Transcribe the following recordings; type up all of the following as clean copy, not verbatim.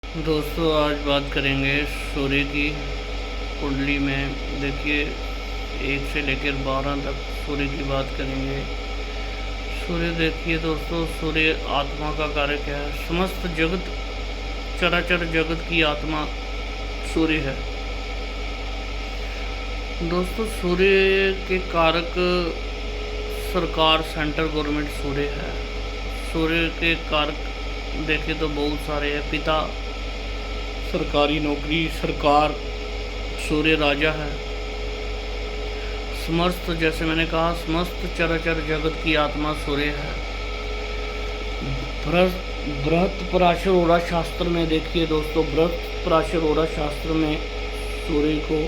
दोस्तों आज बात करेंगे सूर्य की कुंडली में। देखिए 1 से लेकर 12 तक सूर्य की बात करेंगे। सूर्य देखिए दोस्तों, सूर्य आत्मा का कारक है। समस्त जगत, चराचर जगत की आत्मा सूर्य है। दोस्तों सूर्य के कारक सरकार, सेंट्रल गवर्नमेंट सूर्य है। सूर्य के कारक देखे तो बहुत सारे हैं। पिता, सरकारी नौकरी, सरकार, सूर्य राजा है। समस्त, जैसे मैंने कहा, समस्त चराचर जगत की आत्मा सूर्य है। बृहत पराशर शास्त्र में देखिए दोस्तों, बृहत पराशर शास्त्र में सूर्य को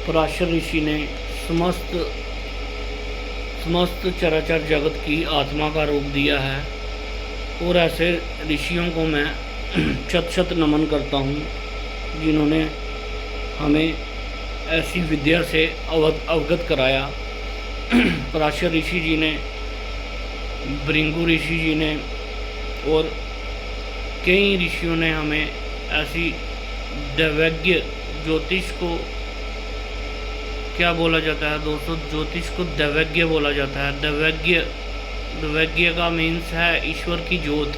पराशर ऋषि ने समस्त समस्त चराचर जगत की आत्मा का रूप दिया है। और ऐसे ऋषियों को मैं शत शत नमन करता हूँ, जिन्होंने हमें ऐसी विद्या से अवगत कराया। पराशर ऋषि जी ने, भृगु ऋषि जी ने और कई ऋषियों ने हमें ऐसी दैवज्ञ, ज्योतिष को क्या बोला जाता है दोस्तों? ज्योतिष को दैवज्ञ बोला जाता है। दैवज्ञ का मीन्स है ईश्वर की ज्योत।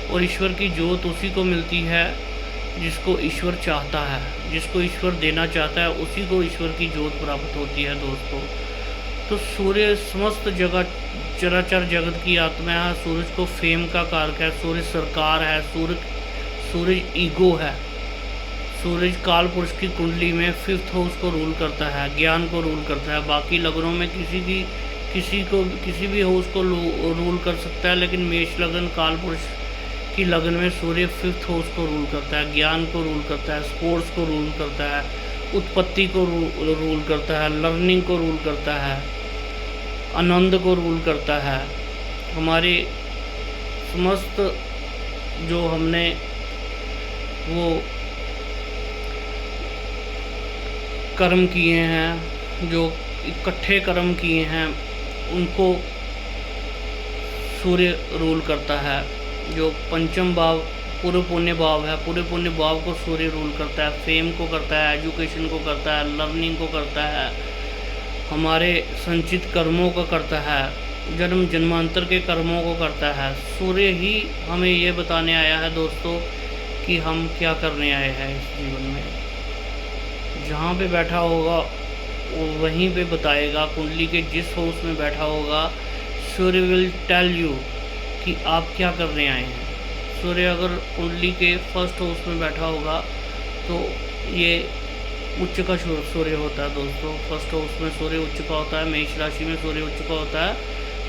और ईश्वर की ज्योत उसी को मिलती है जिसको ईश्वर चाहता है। जिसको ईश्वर देना चाहता है उसी को ईश्वर की ज्योत प्राप्त होती है दोस्तों। तो सूर्य समस्त जगह, चराचर जगत की आत्मा है। सूरज को फेम का कारक है। सूर्य सरकार है। सूरज ईगो है। सूरज काल पुरुष की कुंडली में 5th हाउस को रूल करता है, ज्ञान को रूल करता है। बाकी लग्नों में किसी भी हाउस को रूल कर सकता है, लेकिन मेष लग्न, काल पुरुष की लग्न में सूर्य 5th हाउस को रूल करता है, ज्ञान को रूल करता है, स्पोर्ट्स को रूल करता है, उत्पत्ति को रूल करता है, लर्निंग को रूल करता है, आनंद को रूल करता है। हमारे समस्त जो हमने वो कर्म किए हैं, जो इकट्ठे कर्म किए हैं, उनको सूर्य रूल करता है। जो पंचम भाव पूर्व पुण्य भाव है, पूर्व पुण्य भाव को सूर्य रूल करता है। फेम को करता है, एजुकेशन को करता है, लर्निंग को करता है, हमारे संचित कर्मों को करता है, जन्मांतर के कर्मों को करता है। सूर्य ही हमें ये बताने आया है दोस्तों कि हम क्या करने आए हैं इस जीवन में। जहाँ पे बैठा होगा वो वहीं पे बताएगा। कुंडली के जिस हाउस में बैठा होगा, सूर्य विल टेल यू कि आप क्या करने आए हैं। सूर्य अगर कुंडली के फर्स्ट हाउस में बैठा होगा तो ये उच्च का सूर्य होता है दोस्तों। फर्स्ट हाउस में सूर्य उच्च का होता है। मेष राशि में सूर्य उच्च का होता है।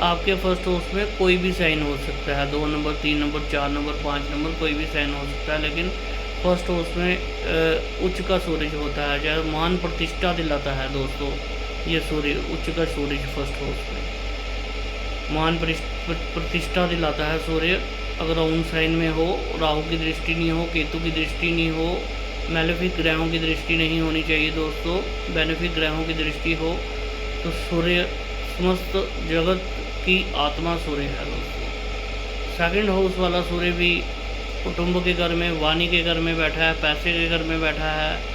आपके फर्स्ट हाउस में कोई भी साइन हो सकता है, 2 नंबर, 3 नंबर, 4 नंबर, 5 नंबर, कोई भी साइन हो सकता है, लेकिन फर्स्ट हाउस में उच्च का सूरज होता है, जो मान प्रतिष्ठा दिलाता है दोस्तों। ये सूर्य, उच्च का सूरज फर्स्ट हाउस में मान प्रतिष्ठा दिलाता है सूर्य। अगर ओम साइन में हो, राहु की दृष्टि नहीं हो, केतु की दृष्टि नहीं हो, मैलेफिक ग्रहों की दृष्टि नहीं होनी चाहिए दोस्तों, बेनिफिक ग्रहों की दृष्टि हो, तो सूर्य समस्त जगत की आत्मा सूर्य है दोस्तों। सेकंड हाउस वाला सूर्य भी कुटुंब के घर में, वाणी के घर में बैठा है, पैसे के घर में बैठा है,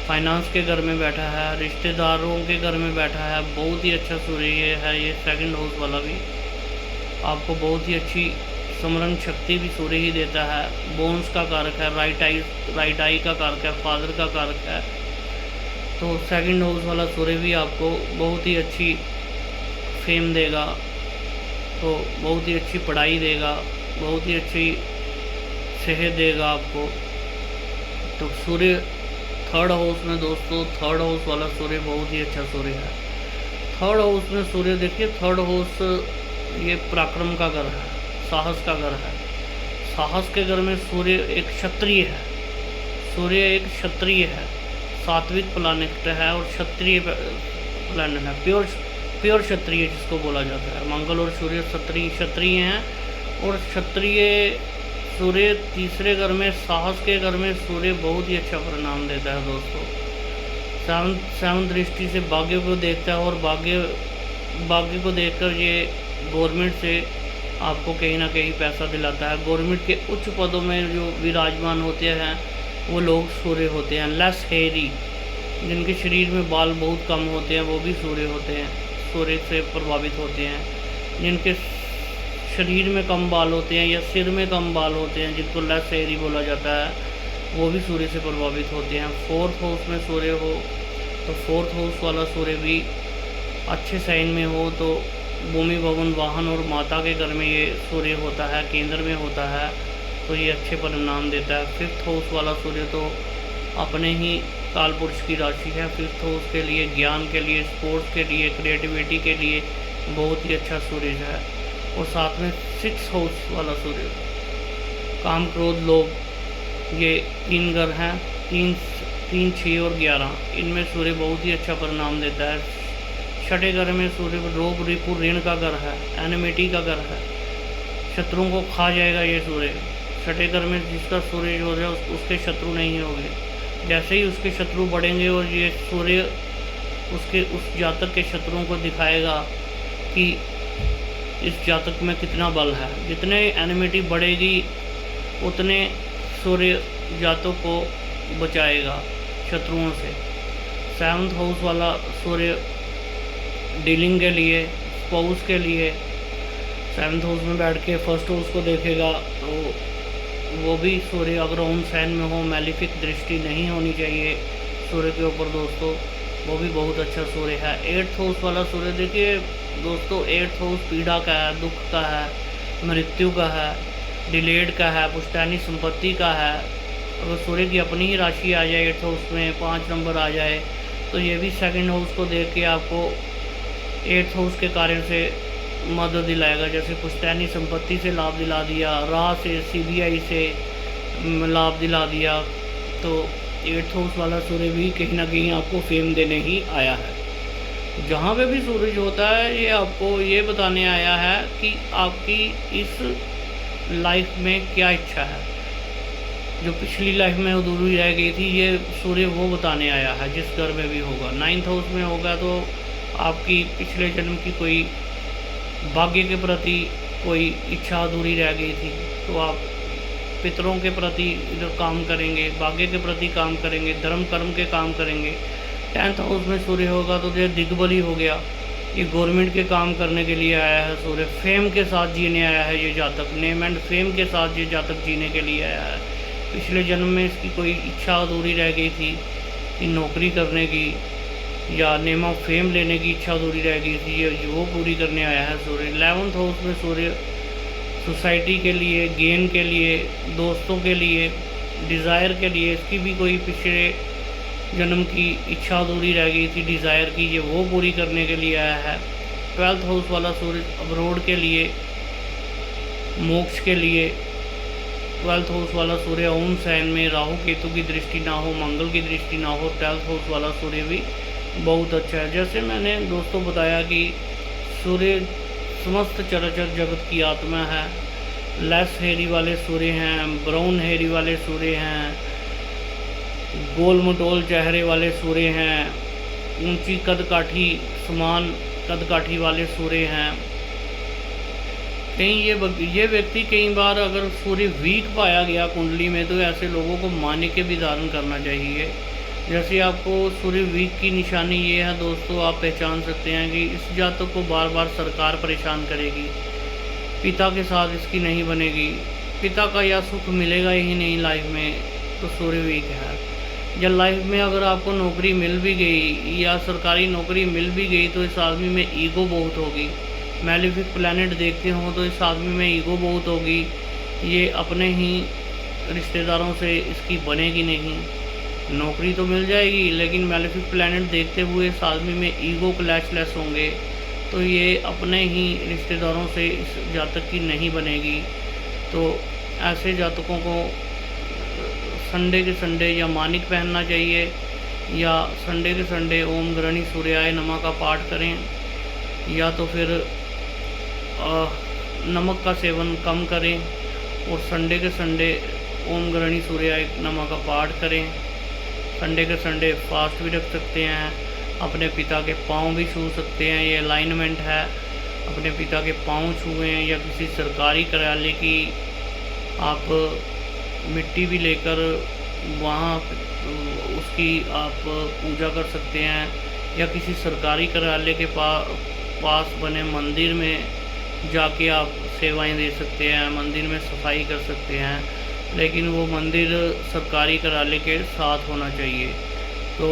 फाइनेंस के घर में बैठा है, रिश्तेदारों के घर में बैठा है। बहुत ही अच्छा सूर्य ये है। ये सेकंड हाउस वाला भी आपको बहुत ही अच्छी स्मरण शक्ति भी सूर्य ही देता है। बोन्स का कारक है, राइट आई का कारक है, फादर का कारक है। तो सेकंड हाउस वाला सूर्य भी आपको बहुत ही अच्छी फेम देगा, तो बहुत ही अच्छी पढ़ाई देगा, बहुत ही अच्छी सेहत देगा आपको। तो सूर्य थर्ड हाउस में दोस्तों, थर्ड हाउस वाला सूर्य बहुत ही अच्छा सूर्य है। थर्ड हाउस में सूर्य देखिए, थर्ड हाउस ये पराक्रम का घर है, साहस का घर है। साहस के घर में सूर्य एक क्षत्रिय है। सूर्य एक क्षत्रिय है, सात्विक प्लानेट है और क्षत्रिय प्लानेट है। प्योर क्षत्रिय जिसको बोला जाता है। मंगल और सूर्य क्षत्रिय हैं। और क्षत्रिय सूर्य तीसरे घर में, साहस के घर में सूर्य बहुत ही अच्छा परिणाम देता है दोस्तों। सेवन दृष्टि से भाग्य को देखता है और भाग्य को देखकर ये गवर्नमेंट से आपको कहीं ना कहीं पैसा दिलाता है। गवर्नमेंट के उच्च पदों में जो विराजमान होते हैं वो लोग सूर्य होते हैं। लेस हेयरी, जिनके शरीर में बाल बहुत कम होते हैं वो भी सूर्य होते हैं, सूर्य से प्रभावित होते हैं। जिनके शरीर में कम बाल होते हैं या सिर में कम बाल होते हैं, जिनको लेस हेयरी बोला जाता है, वो भी सूर्य से प्रभावित होते हैं। फोर्थ हाउस में सूर्य हो तो फोर्थ हाउस वाला सूर्य भी अच्छे साइन में हो तो भूमि भवन वाहन और माता के घर में ये सूर्य होता है, केंद्र में होता है, तो ये अच्छे परिणाम देता है। फिफ्थ हाउस वाला सूर्य तो अपने ही काल पुरुष की राशि है। फिफ्थ हाउस के लिए, ज्ञान के लिए, स्पोर्ट्स के लिए, क्रिएटिविटी के लिए बहुत ही अच्छा सूर्य है। और साथ में सिक्स हाउस वाला सूर्य, काम, क्रोध, लोभ, ये 3 घर हैं, 3, 6 और 11, इनमें सूर्य बहुत ही अच्छा परिणाम देता है। छठे घर में सूर्य रोग, रिपु, ऋण का घर है, एनिमिटी का घर है, शत्रुओं को खा जाएगा ये सूर्य। छठे घर में जिसका सूर्य हो जाए उसके शत्रु नहीं होंगे। जैसे ही उसके शत्रु बढ़ेंगे और ये सूर्य उसके उस जातक के शत्रुओं को दिखाएगा कि इस जातक में कितना बल है। जितने एनिमिटी बढ़ेगी उतने सूर्य जातक को बचाएगा शत्रुओं से। सेवंथ हाउस वाला सूर्य डीलिंग के लिए, स्पाउस के लिए, सेवंथ हाउस में बैठ के फर्स्ट हाउस को देखेगा तो वो भी सूर्य अगर ओम साइन में हो, मैलिफिक दृष्टि नहीं होनी चाहिए सूर्य के ऊपर दोस्तों, वो भी बहुत अच्छा सूर्य है। एट्थ हाउस वाला सूर्य देखिए दोस्तों, एट्थ हाउस पीड़ा का है, दुख का है, मृत्यु का है, डिलेड का है, पुश्तैनी संपत्ति का है। अगर सूर्य की अपनी ही राशि आ जाए एट्थ हाउस में, 5 नंबर आ जाए, तो ये भी सेकंड हाउस को देख के आपको एट्थ हाउस के कार्य से मदद दिलाएगा। जैसे पुश्तैनी संपत्ति से लाभ दिला दिया, राह से, सीबीआई से लाभ दिला दिया, तो एट्थ हाउस वाला सूर्य भी कहीं ना कहीं आपको फेम देने ही आया है। जहाँ पे भी सूरज होता है ये आपको ये बताने आया है कि आपकी इस लाइफ में क्या इच्छा है। जो पिछली लाइफ में अधूरी रह गई थी ये सूर्य वो बताने आया है, जिस घर में भी होगा। 9th हाउस में होगा तो आपकी पिछले जन्म की कोई भाग्य के प्रति कोई इच्छा अधूरी रह गई थी तो आप पितरों के प्रति इधर काम करेंगे, भाग्य के प्रति काम करेंगे, धर्म कर्म के काम करेंगे। 10th हाउस में सूर्य होगा तो ये दिग्बली हो गया, ये गवर्नमेंट के काम करने के लिए आया है सूर्य। फेम के साथ जीने आया है ये जातक, नेम एंड फेम के साथ ये जातक जीने के लिए आया है। पिछले जन्म में इसकी कोई इच्छा अधूरी रह गई थी कि नौकरी करने की या नेम ऑफ फेम लेने की इच्छा अधूरी रह गई थी, ये वो पूरी करने आया है सूर्य। 11th हाउस में सूर्य सोसाइटी के लिए, गेन के लिए, दोस्तों के लिए, डिज़ायर के लिए, इसकी भी कोई पिछले जन्म की इच्छा अधूरी रह गई थी डिज़ायर की, ये वो पूरी करने के लिए आया है। 12th हाउस वाला सूर्य अब्रोड के लिए, मोक्ष के लिए। 12th हाउस वाला सूर्य ओम साइन में, राहु केतु की दृष्टि ना हो, मंगल की दृष्टि ना हो, 12th हाउस वाला सूर्य भी बहुत अच्छा है। जैसे मैंने दोस्तों बताया कि सूर्य समस्त चराचर जगत की आत्मा है। लेस हेरी वाले सूर्य हैं, ब्राउन हेरी वाले सूर्य हैं, गोल मटोल चेहरे वाले सूर्य हैं, ऊंची कदकाठी समान कदकाठी वाले सूर्य हैं। कहीं ये व्यक्ति कई बार अगर सूर्य वीक पाया गया कुंडली में तो ऐसे लोगों को मानिके भी धारण करना चाहिए। जैसे आपको सूर्य वीक की निशानी ये है दोस्तों, आप पहचान सकते हैं कि इस जातक को बार बार सरकार परेशान करेगी, पिता के साथ इसकी नहीं बनेगी, पिता का या सुख मिलेगा ही नहीं लाइफ में, तो सूर्य वीक है। या लाइफ में अगर आपको नौकरी मिल भी गई या सरकारी नौकरी मिल भी गई तो इस आदमी में ईगो बहुत होगी। मैलिफिक प्लैनेट देखते हो तो इस आदमी में ईगो बहुत होगी, ये अपने ही रिश्तेदारों से इसकी बनेगी नहीं। नौकरी तो मिल जाएगी लेकिन मैलिफिक प्लैनेट देखते हुए इस आदमी में ईगो क्लैशलेस होंगे, तो ये अपने ही रिश्तेदारों से इस जातक की नहीं बनेगी। तो ऐसे जातकों को संडे के संडे या मानिक पहनना चाहिए या संडे के संडे ओम गृणी सूर्याय नमः का पाठ करें, या तो फिर नमक का सेवन कम करें और संडे के संडे ओम गृणी सूर्याय नमः का पाठ करें। संडे के संडे फास्ट भी रख सकते हैं, अपने पिता के पाँव भी छू सकते हैं, ये अलाइनमेंट है। अपने पिता के पाँव छुएं या किसी सरकारी कार्यालय की आप मिट्टी भी लेकर वहाँ उसकी आप पूजा कर सकते हैं, या किसी सरकारी कार्यालय के पास बने मंदिर में जाके आप सेवाएं दे सकते हैं, मंदिर में सफाई कर सकते हैं, लेकिन वो मंदिर सरकारी कार्यालय के साथ होना चाहिए। तो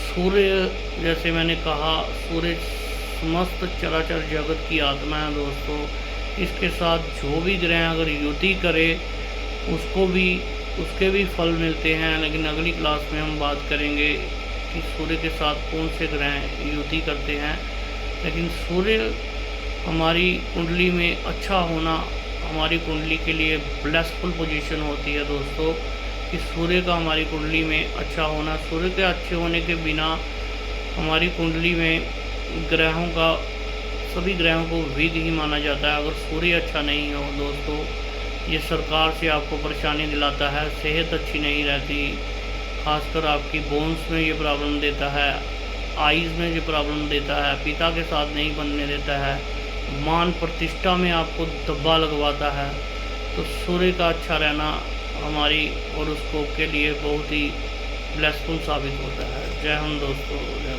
सूर्य, जैसे मैंने कहा, सूर्य समस्त चराचर जगत की आत्मा है दोस्तों। इसके साथ जो भी ग्रह अगर युति करे उसके भी फल मिलते हैं, लेकिन अगली क्लास में हम बात करेंगे कि सूर्य के साथ कौन से ग्रह युति करते हैं। लेकिन सूर्य हमारी कुंडली में अच्छा होना हमारी कुंडली के लिए ब्लेसफुल पोजीशन होती है दोस्तों, कि सूर्य का हमारी कुंडली में अच्छा होना। सूर्य के अच्छे होने के बिना हमारी कुंडली में सभी ग्रहों को वीक ही माना जाता है। अगर सूर्य अच्छा नहीं हो दोस्तों, ये सरकार से आपको परेशानी दिलाता है, सेहत अच्छी नहीं रहती, खासकर आपकी बोन्स में ये प्रॉब्लम देता है, आइज़ में ये प्रॉब्लम देता है, पिता के साथ नहीं बनने देता है, मान प्रतिष्ठा में आपको दब्बा लगवाता है। तो सूर्य का अच्छा रहना हमारी और उसको के लिए बहुत ही ब्लेसफुल साबित होता है। जय हिंद दोस्तों।